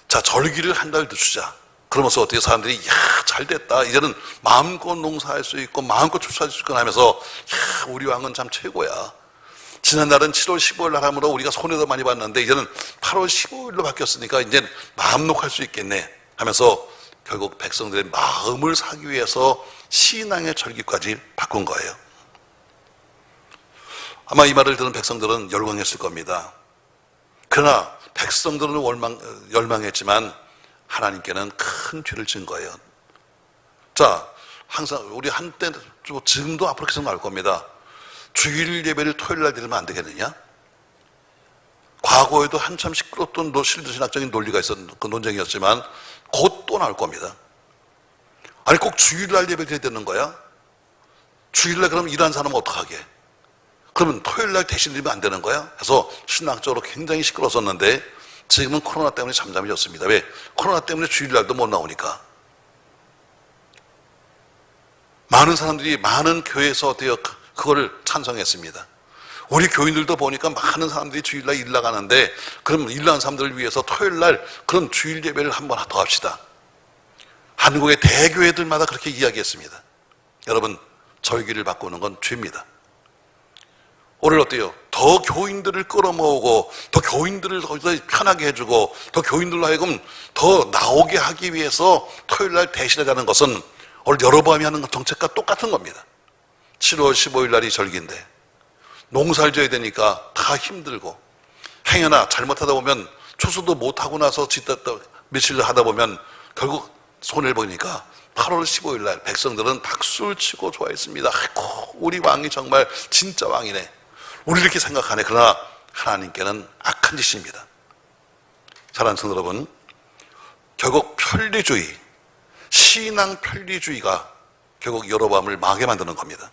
자, 절기를 한 달 늦추자. 그러면서 어떻게 사람들이 잘 됐다, 이제는 마음껏 농사할 수 있고 마음껏 출사할 수 있고 하면서 우리 왕은 참 최고야. 지난날은 7월 15일 날 하므로 우리가 손해도 많이 봤는데 이제는 8월 15일로 바뀌었으니까 이제 마음 녹할 수 있겠네 하면서 결국 백성들의 마음을 사기 위해서 신앙의 절기까지 바꾼 거예요. 아마 이 말을 들은 백성들은 열광했을 겁니다. 그러나 백성들은 열망했지만 하나님께는 큰 죄를 지은 거예요. 자, 항상 우리 한때, 지금도 앞으로 계속 나올 겁니다. 주일 예배를 토요일 날 드리면 안 되겠느냐? 과거에도 한참 시끄럽던 신학적인 논리가 그 논쟁이었지만 곧 또 나올 겁니다. 아니, 꼭 주일 날 예배 드려야 되는 거야? 주일 날 그럼 일하는 사람은 어떡하게? 그러면 토요일 날 대신 드리면 안 되는 거야? 해서 신학적으로 굉장히 시끄러웠었는데 지금은 코로나 때문에 잠잠해졌습니다. 왜? 코로나 때문에 주일날도 못 나오니까. 많은 사람들이 많은 교회에서 어때요? 그거를 찬성했습니다. 우리 교인들도 보니까 많은 사람들이 주일날 일 나가는데 그럼 일 나간 사람들을 위해서 토요일날 그런 주일 예배를 한번 더 합시다. 한국의 대교회들마다 그렇게 이야기했습니다. 여러분, 절기를 바꾸는 건 죄입니다. 오늘 어때요? 더 교인들을 끌어모으고 더 교인들을 더 편하게 해주고 더 교인들로 하여금 더 나오게 하기 위해서 토요일날 대신하자는 것은 오늘 여로보암이 하는 정책과 똑같은 겁니다. 7월 15일 날이 절기인데 농사를 져야 되니까 다 힘들고 행여나 잘못하다 보면 추수도 못하고 나서 며칠 하다 보면 결국 손해를 보니까 8월 15일 날 백성들은 박수를 치고 좋아했습니다. 아이고, 우리 왕이 정말 진짜 왕이네. 우리 이렇게 생각하네. 그러나 하나님께는 악한 짓입니다. 사랑하는 성도 여러분, 결국 편리주의, 신앙 편리주의가 결국 여로보암을 망하게 만드는 겁니다.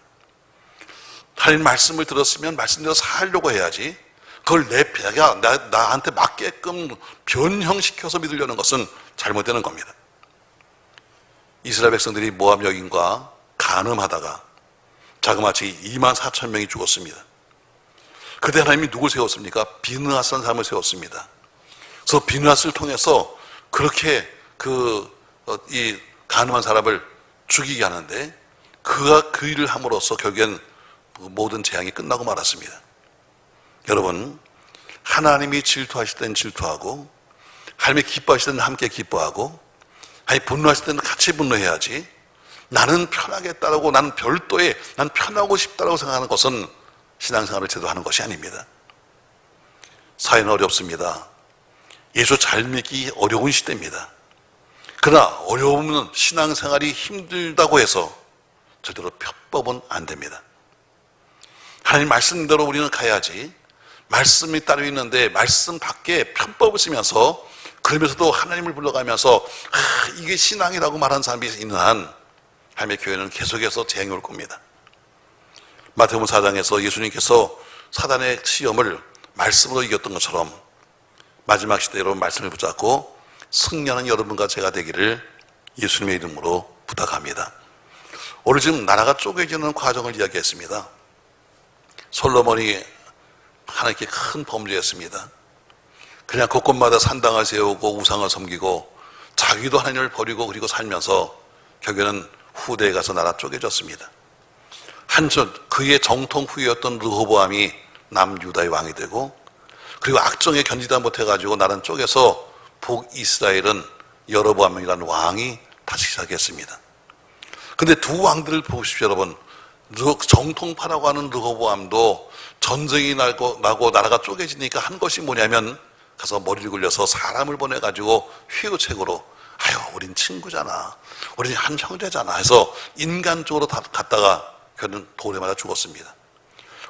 하나님 말씀을 들었으면 말씀대로 살려고 해야지 그걸 내가 나한테 맞게끔 변형시켜서 믿으려는 것은 잘못되는 겁니다. 이스라엘 백성들이 모압 여인과 간음하다가 자그마치 24,000명이 죽었습니다. 그때 하나님이 누굴 세웠습니까? 비느하스라는 사람을 세웠습니다. 그래서 비느하스를 통해서 그렇게 이 간음한 사람을 죽이게 하는데 그가 그 일을 함으로써 결국엔 모든 재앙이 끝나고 말았습니다. 여러분, 하나님이 질투하실 때는 질투하고 하나님이 기뻐하실 때는 함께 기뻐하고 아니 분노하실 때는 같이 분노해야지 나는 편하게 따르고 나는 별도의 난 편하고 싶다라고 생각하는 것은 신앙생활을 제대로 하는 것이 아닙니다. 사회는 어렵습니다. 예수 잘 믿기 어려운 시대입니다. 그러나 어려우면 신앙생활이 힘들다고 해서 제대로 편법은 안 됩니다. 하나님 말씀대로 우리는 가야지 말씀이 따로 있는데 말씀 밖에 편법을 쓰면서 그러면서도 하나님을 불러가면서 이게 신앙이라고 말하는 사람이 있는 한 하나님의 교회는 계속해서 재앙이 올 겁니다. 마태복음 4장에서 예수님께서 사단의 시험을 말씀으로 이겼던 것처럼 마지막 시대 여러분 말씀을 붙잡고 승리하는 여러분과 제가 되기를 예수님의 이름으로 부탁합니다. 오늘 지금 나라가 쪼개지는 과정을 이야기했습니다. 솔로몬이 하나님께 큰 범죄였습니다. 그냥 곳곳마다 산당을 세우고 우상을 섬기고 자기도 하나님을 버리고 그리고 살면서 결국에는 후대에 가서 나라 쪼개졌습니다. 한편 그의 정통 후예였던 르호보암이 남유다의 왕이 되고 그리고 악정에 견디다 못해가지고 나라는 쪼개서 북이스라엘은 여로보암이라는 왕이 다시 시작했습니다. 근데 두 왕들을 보십시오 여러분. 정통파라고 하는 르호보암도 전쟁이 나고 나라가 쪼개지니까 한 것이 뭐냐면 가서 머리를 굴려서 사람을 보내가지고 회유책으로 아유 우린 친구잖아 우린 한 형제잖아 해서 인간적으로 갔다가 그는 돌에 맞아 죽었습니다.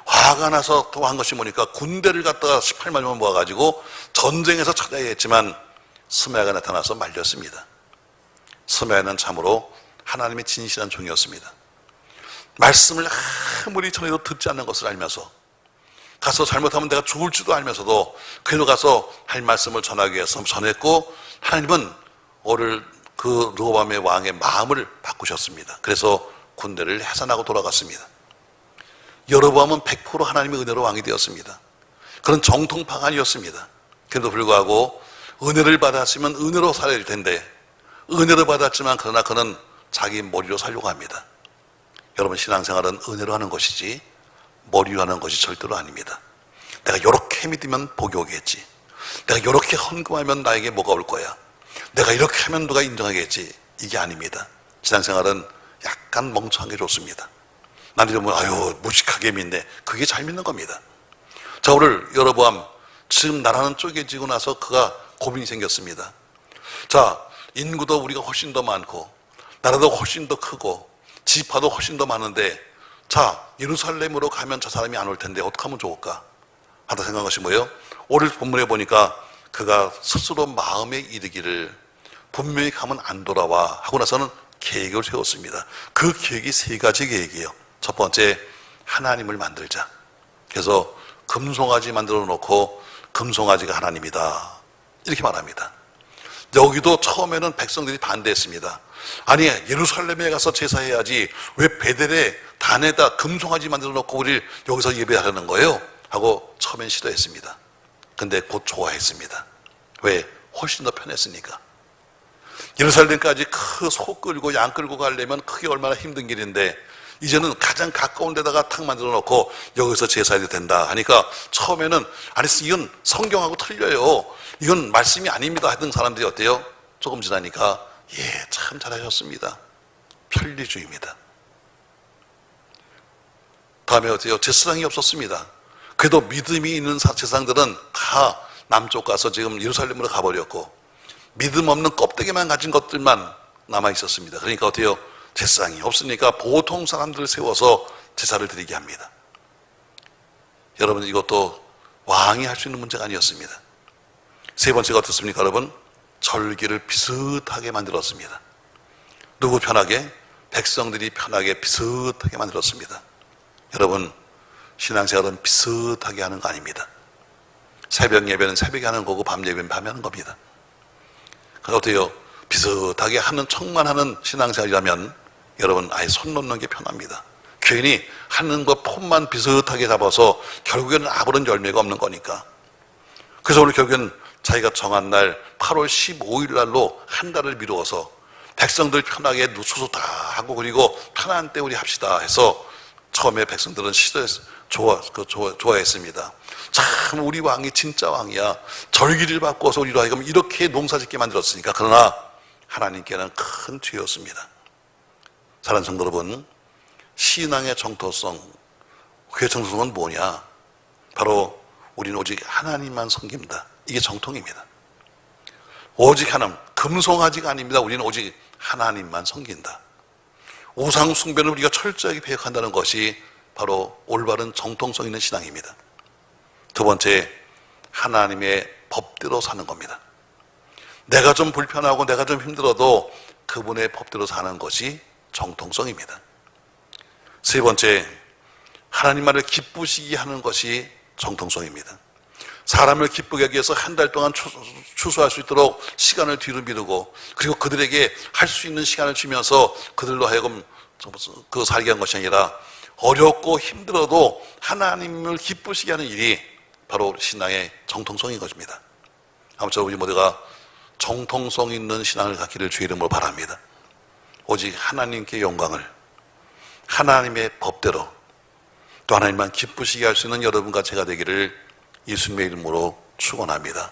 화가 나서 또 한 것이 뭐니까 군대를 갖다가 18만 명 모아가지고 전쟁에서 찾아야 했지만 스마야가 나타나서 말렸습니다. 스마야는 참으로 하나님의 진실한 종이었습니다. 말씀을 아무리 전해도 듣지 않는 것을 알면서 가서 잘못하면 내가 죽을지도 알면서도 그로 가서 할 말씀을 전하기 위해서 전했고 하나님은 오늘 그 르호보암의 왕의 마음을 바꾸셨습니다. 그래서 군대를 해산하고 돌아갔습니다. 여로보암은 100% 하나님의 은혜로 왕이 되었습니다. 그런 정통파가 아니었습니다. 그래도 불구하고 은혜를 받았으면 은혜로 살아야 될 텐데 은혜를 받았지만 그러나 그는 자기 머리로 살려고 합니다. 여러분 신앙생활은 은혜로 하는 것이지 머리로 하는 것이 절대로 아닙니다. 내가 이렇게 믿으면 복이 오겠지. 내가 이렇게 헌금하면 나에게 뭐가 올 거야. 내가 이렇게 하면 누가 인정하겠지. 이게 아닙니다. 신앙생활은 약간 멍청한 게 좋습니다. 나는 이러면 아유 무식하게 믿네. 그게 잘 믿는 겁니다. 자 오늘 여로보암 지금 나라는 쪼개지고 나서 그가 고민이 생겼습니다. 자 인구도 우리가 훨씬 더 많고 나라도 훨씬 더 크고 지파도 훨씬 더 많은데 자 예루살렘으로 가면 저 사람이 안 올 텐데 어떻게 하면 좋을까 하다 생각한 것이 뭐예요? 오늘 본문에 보니까 그가 스스로 마음에 이르기를 분명히 가면 안 돌아와 하고 나서는 계획을 세웠습니다. 그 계획이 세 가지 계획이에요. 첫 번째 하나님을 만들자. 그래서 금송아지 만들어 놓고 금송아지가 하나님이다 이렇게 말합니다. 여기도 처음에는 백성들이 반대했습니다. 아니 예루살렘에 가서 제사해야지 왜 베델에 단에다 금송아지 만들어 놓고 우리를 여기서 예배하려는 거예요? 하고 처음엔 싫어했습니다. 근데 곧 좋아했습니다. 왜? 훨씬 더 편했으니까. 예루살렘까지 소 끌고 양 끌고 가려면 그게 얼마나 힘든 길인데 이제는 가장 가까운 데다가 탁 만들어 놓고 여기서 제사해도 된다 하니까 처음에는 아니 이건 성경하고 틀려요. 이건 말씀이 아닙니다 하던 사람들이 어때요? 조금 지나니까 예, 참 잘하셨습니다. 편리주의입니다. 다음에 어때요? 제사장이 없었습니다. 그래도 믿음이 있는 제사장들은 다 남쪽 가서 지금 예루살렘으로 가버렸고 믿음 없는 껍데기만 가진 것들만 남아 있었습니다. 그러니까 어때요? 제사장이 없으니까 보통 사람들을 세워서 제사를 드리게 합니다. 여러분 이것도 왕이 할 수 있는 문제가 아니었습니다. 세 번째가 어떻습니까 여러분? 절기를 비슷하게 만들었습니다. 누구 편하게? 백성들이 편하게 비슷하게 만들었습니다. 여러분 신앙생활은 비슷하게 하는 거 아닙니다. 새벽 예배는 새벽에 하는 거고 밤 예배는 밤에 하는 겁니다. 그러니까 어때요? 비슷하게 하는 척만 하는 신앙생활이라면 여러분 아예 손 놓는 게 편합니다. 괜히 하는 것 폼만 비슷하게 잡아서 결국에는 아무런 열매가 없는 거니까. 그래서 오늘 결국엔 자기가 정한 날 8월 15일 날로 한 달을 미루어서 백성들 편하게 누수수 다 하고 그리고 편한 때 우리 합시다 해서 처음에 백성들은 좋아했습니다. 참 우리 왕이 진짜 왕이야. 절기를 바꿔서 우리로 하여금 이렇게 농사짓게 만들었으니까. 그러나 하나님께는 큰 죄였습니다. 사랑하는 성도 여러분, 신앙의 정토성, 그 정토성은 뭐냐? 바로 우리는 오직 하나님만 섬깁니다. 이게 정통입니다. 오직 하나님, 금송아지가 아닙니다. 우리는 오직 하나님만 섬긴다. 우상 숭배를 우리가 철저하게 배역한다는 것이 바로 올바른 정통성 있는 신앙입니다. 두 번째, 하나님의 법대로 사는 겁니다. 내가 좀 불편하고 내가 좀 힘들어도 그분의 법대로 사는 것이 정통성입니다. 세 번째, 하나님만을 기쁘시게 하는 것이 정통성입니다. 사람을 기쁘게 하기 위해서 한 달 동안 추수할 수 있도록 시간을 뒤로 미루고 그리고 그들에게 할 수 있는 시간을 주면서 그들로 하여금 그 살게 한 것이 아니라 어렵고 힘들어도 하나님을 기쁘시게 하는 일이 바로 신앙의 정통성인 것입니다. 아무쪼록 우리 모두가 정통성 있는 신앙을 갖기를 주의 이름으로 바랍니다. 오직 하나님께 영광을 하나님의 법대로 또 하나님만 기쁘시게 할 수 있는 여러분과 제가 되기를 예수님의 이름으로 축원합니다.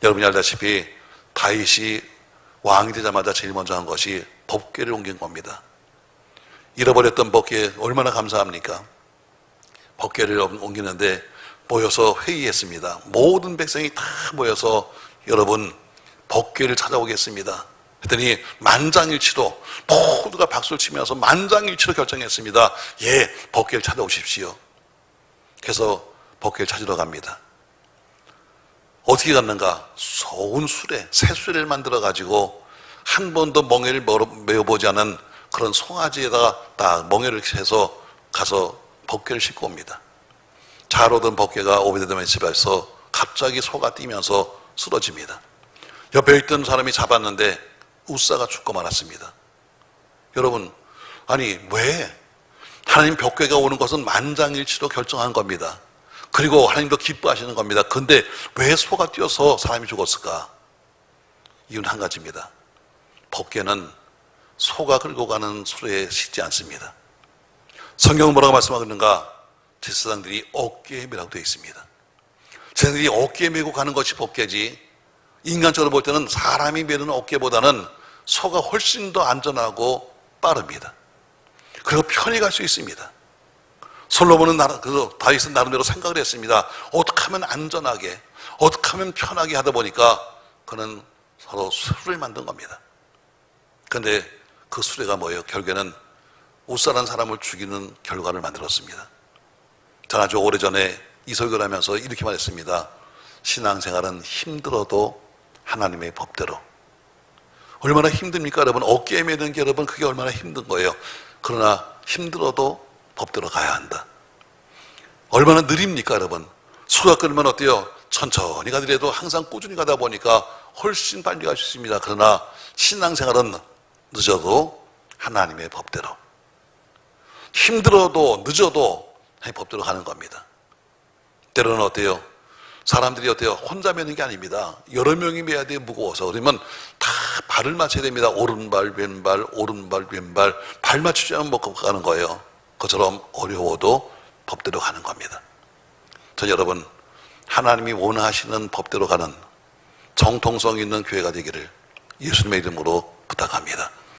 여러분이 알다시피 다윗이 왕이 되자마자 제일 먼저 한 것이 법궤를 옮긴 겁니다. 잃어버렸던 법궤 얼마나 감사합니까? 법궤를 옮기는데 모여서 회의했습니다. 모든 백성이 다 모여서 여러분 법궤를 찾아오겠습니다. 했더니 만장일치로 모두가 박수를 치면서 만장일치로 결정했습니다. 예, 법궤를 찾아오십시오. 그래서 법궤를 찾으러 갑니다. 어떻게 갔는가? 좋은 수레, 새 수레를 만들어 가지고 한 번도 멍에를 메어보지 않은 그런 송아지에다가 딱 멍에를 해서 가서 법궤를 싣고 옵니다. 잘 오던 법궤가 오베데돔의 집에서 갑자기 소가 뛰면서 쓰러집니다. 옆에 있던 사람이 잡았는데 우사가 죽고 말았습니다. 여러분, 아니 왜? 하나님 법궤가 오는 것은 만장일치로 결정한 겁니다. 그리고 하나님도 기뻐하시는 겁니다. 근데 왜 소가 뛰어서 사람이 죽었을까? 이유는 한 가지입니다. 법궤는 소가 끌고 가는 수레에 싣지 않습니다. 성경은 뭐라고 말씀하고 있는가? 제사장들이 어깨에 메라고 되어 있습니다. 제사장들이 어깨에 메고 가는 것이 법궤지 인간적으로 볼 때는 사람이 메는 어깨보다는 소가 훨씬 더 안전하고 빠릅니다. 그리고 편히 갈 수 있습니다. 솔로몬은 다윗은 나름대로 생각을 했습니다. 어떻게 하면 안전하게, 어떻게 하면 편하게 하다 보니까 그는 서로 수레를 만든 겁니다. 그런데 그 수레가 뭐예요? 결국에는 우사라는 사람을 죽이는 결과를 만들었습니다. 저는 아주 오래전에 이 설교를 하면서 이렇게 말했습니다. 신앙생활은 힘들어도 하나님의 법대로. 얼마나 힘듭니까 여러분? 어깨에 매는 게 여러분 그게 얼마나 힘든 거예요. 그러나 힘들어도 법대로 가야 한다. 얼마나 느립니까 여러분? 수가 끊으면 어때요? 천천히 가더라도 항상 꾸준히 가다 보니까 훨씬 빨리 갈 수 있습니다. 그러나 신앙생활은 늦어도 하나님의 법대로, 힘들어도 늦어도 하나님의 법대로 가는 겁니다. 때로는 어때요? 사람들이 어때요? 혼자 매는 게 아닙니다. 여러 명이 매야 돼, 무거워서. 그러면 다 발을 맞춰야 됩니다. 오른발, 왼발, 오른발, 왼발. 발 맞추지 않으면 못 가는 거예요. 그처럼 어려워도 법대로 가는 겁니다. 저 여러분, 하나님이 원하시는 법대로 가는 정통성 있는 교회가 되기를 예수님의 이름으로 부탁합니다.